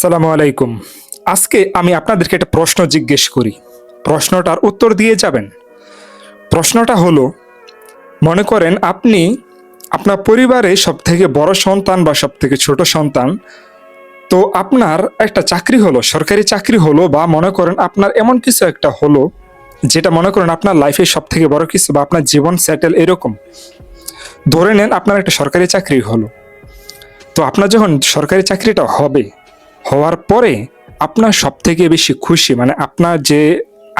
আসসালামু আলাইকুম। আজকে আমি আপনাদেরকে একটা প্রশ্ন জিজ্ঞেস করি, প্রশ্নটার উত্তর দিয়ে যাবেন। প্রশ্নটা হলো, মনে করেন আপনি আপনার পরিবারে সব থেকে বড় সন্তান বা সব থেকে ছোট সন্তান। তো আপনার একটা চাকরি হলো, সরকারি চাকরি হলো, বা মনে করেন আপনার এমন কিছু একটা হলো যেটা মনে করেন আপনার লাইফে সব থেকে বড় কিছু, বা আপনার জীবন সেটেল এরকম। ধরে নেন আপনার একটা সরকারি চাকরি হলো। তো আপনার যখন সরকারি চাকরিটা হবে, হওয়ার পরে আপনার সব থেকে বেশি খুশি, মানে আপনার যে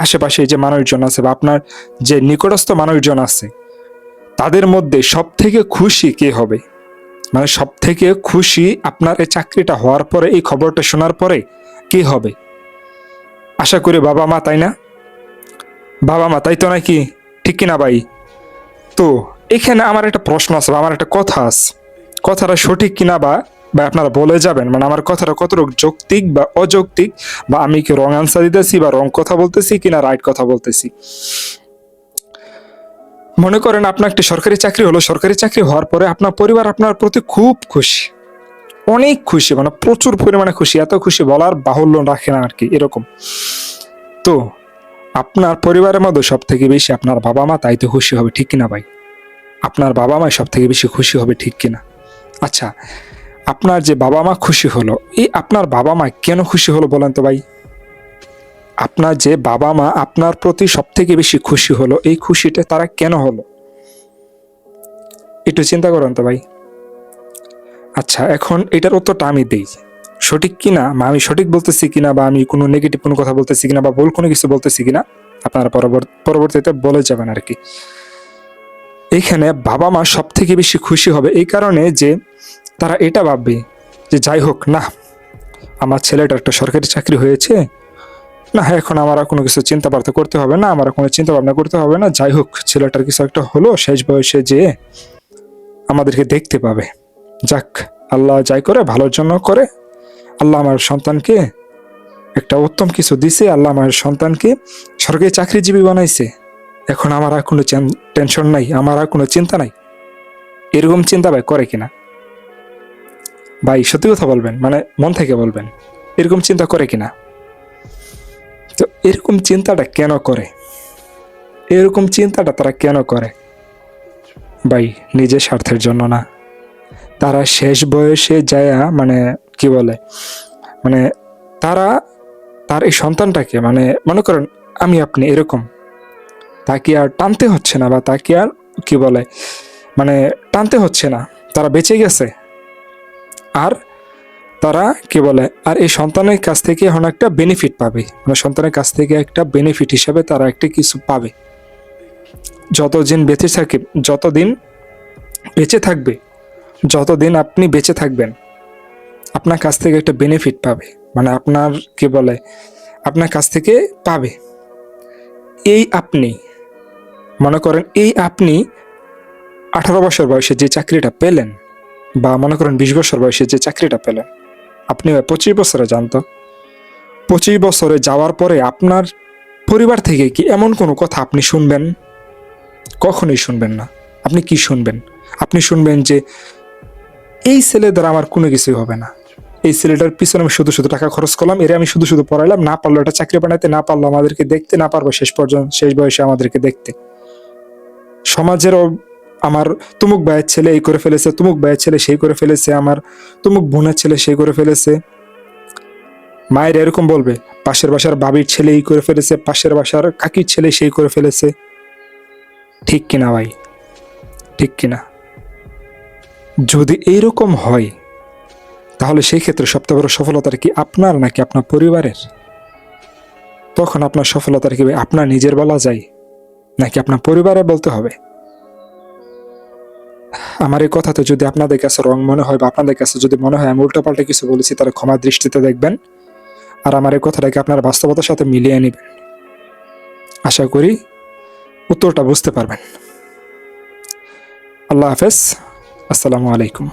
আশেপাশে যে মানুষজন আছে বা আপনার যে নিকটস্থ মানুষজন আছে, তাদের মধ্যে সব থেকে খুশি কে হবে? মানে সব থেকে খুশি আপনার এই চাকরিটা হওয়ার পরে, এই খবরটা শোনার পরে কে হবে? আশা করি বাবা মা, তাই না? বাবা মা, তাই তো নাকি? ঠিক কিনা ভাই? তো এখানে আমার একটা প্রশ্ন আছে বা আমার একটা কথা আছে, কথাটা সঠিক কিনা বা বা আপনারা বলে যাবেন, মানে আমার কথাটা কতটুকু যৌক্তিক বা অযৌক্তিক, বা আমি কি রং আনসার দিতেছি বা রং কথা বলতেছি কিনা রাইট কথা বলতেছি। মনে করেন আপনার একটি সরকারি চাকরি হলো, সরকারি চাকরি হওয়ার পরে আপনার পরিবার আপনার প্রতি খুব খুশি, অনেক খুশি, মানে প্রচুর পরিমাণে খুশি, এত খুশি বলার বাহুল্য রাখে না আর কি, এরকম। তো আপনার পরিবারের মধ্যে সব থেকে বেশি আপনার বাবা মা, তাই তো খুশি হবে, ঠিক কিনা ভাই? আপনার বাবা মা সব থেকে বেশি খুশি হবে, ঠিক কিনা? আচ্ছা, আপনার যে বাবা মা খুশি হলো, এই আপনার বাবা মা কেন খুশি হলো বলেন তো ভাই? আপনার যে বাবা মা আপনার প্রতি সব থেকে বেশি খুশি হলো, এই খুশিটা তারা কেন হলো? একটু চিন্তা করেন তো ভাই। আচ্ছা, এখন এটার উত্তরটা আমি দেই, সঠিক কিনা বা আমি সঠিক বলতেছি কিনা, বা আমি কোনো নেগেটিভ কোনো কথা বলতেছি কিনা, বা ভুল কোনো কিছু বলতেছি কিনা, আপনারা পরবর্তীতে বলে যাবেন আর কি। এইখানে বাবা মা সব থেকে বেশি খুশি হবে এই কারণে যে তারা এটা ভাববে যে যাই হোক না, আমার ছেলেটার একটা সরকারি চাকরি হয়েছে, না এখন আমার আর কোনো কিছু চিন্তা ভাবনা করতে হবে না, আমার কোনো চিন্তা ভাবনা করতে হবে না, যাই হোক ছেলেটার কিছু একটা হলো, শেষ বয়সে যে আমাদেরকে দেখতে পাবে। যাক, আল্লাহ যাই করে ভালোর জন্য করে, আল্লাহ আমার সন্তানকে একটা উত্তম কিছু দিছে, আল্লাহ আমার সন্তানকে সরকারি চাকরিজীবী বানাইছে, এখন আমার আর কোনো টেনশন নাই, আমার আর কোনো চিন্তা নাই। এরকম চিন্তা ভাই করে কিনা? ভাই সত্যি কথা বলবেন, মানে মন থেকে বলবেন, এরকম চিন্তা করে কিনা? তো এরকম চিন্তাটা কেন করে? এরকম চিন্তাটা তারা কেন করে? ভাই নিজের স্বার্থের জন্য না। তারা শেষ বয়সে যায়া, মানে কি বলে, মানে তারা তার এই সন্তানটাকে, মানে মনে করেন আমি আপনি এরকম, তাকে আর টানতে হচ্ছে না, বা তাকে আর কি বলে, মানে টানতে হচ্ছে না, তারা বেঁচে গেছে। আর তারা কি বলে, আর এই সন্তানের কাছ থেকে এখন একটা বেনিফিট পাবে, মানে সন্তানের কাছ থেকে একটা বেনিফিট হিসাবে তারা একটা কিছু পাবে। যতদিন বেঁচে থাকে, যতদিন বেঁচে থাকবে, যতদিন আপনি বেঁচে থাকবেন, আপনার কাছ থেকে একটা বেনিফিট পাবে, মানে আপনার কি বলে, আপনার কাছ থেকে পাবে। এই আপনি মনে করেন, এই আপনি 18 বছর বয়সে যে চাকরিটা পেলেন, বা মনে করেন 20 বছর বয়সে যে চাকরিটা পেলেন, আপনি 25 বছরে জানতো, 25 বছরে যাওয়ার পরে আপনার পরিবার থেকে কি এমন কোনো কথা আপনি শুনবেন? কখনোই শুনবেন না। আপনি কি শুনবেন? আপনি শুনবেন যে এই ছেলে দ্বারা আমার কোনো কিছুই হবে না, এই ছেলেটার পিছনে আমি শুধু শুধু টাকা খরচ করলাম, এর আমি শুধু শুধু পড়াইলাম, না পারলো এটা চাকরি বানাইতে, না পারলো আমাদেরকে দেখতে, না পারবো শেষ পর্যন্ত শেষ বয়সে আমাদেরকে দেখতে। সমাজেরও আমার তুমুক ভাইয়ের ছেলে এই করে ফেলেছে, তুমুক ভাইয়ের ছেলে সেই করে ফেলেছে, আমার তুমুক বোনের ছেলে সেই করে ফেলেছে। মায়ের এরকম বলবে, পাশের বাসার বাবির ছেলে এই করে ফেলেছে, পাশের বাসার কাকির ছেলে সেই করে ফেলেছে। ঠিক কিনা ভাই? ঠিক কিনা? যদি এইরকম হয়, তাহলে সেই ক্ষেত্রে সবচেয়ে বড় সফলতাটা কি আপনার নাকি আপনার পরিবারের? তখন আপনার সফলতাটা কি আপনার নিজের বলা যায় নাকি আপনার পরিবারে বলতে হবে? আমার এই কথাতে যদি আপনাদের কাছে রং মনে হয়, বা আপনাদের কাছে যদি মনে হয় আমি উল্টোপাল্টা কিছু বলেছি, তাহলে ক্ষমা দৃষ্টিতে দেখবেন। আর আমার এই কথাটাকে আপনার বাস্তবতার সাথে মিলিয়ে নেবেন। আশা করি উত্তরটা বুঝতে পারবেন। আল্লাহ হাফেজ। আসসালামু আলাইকুম।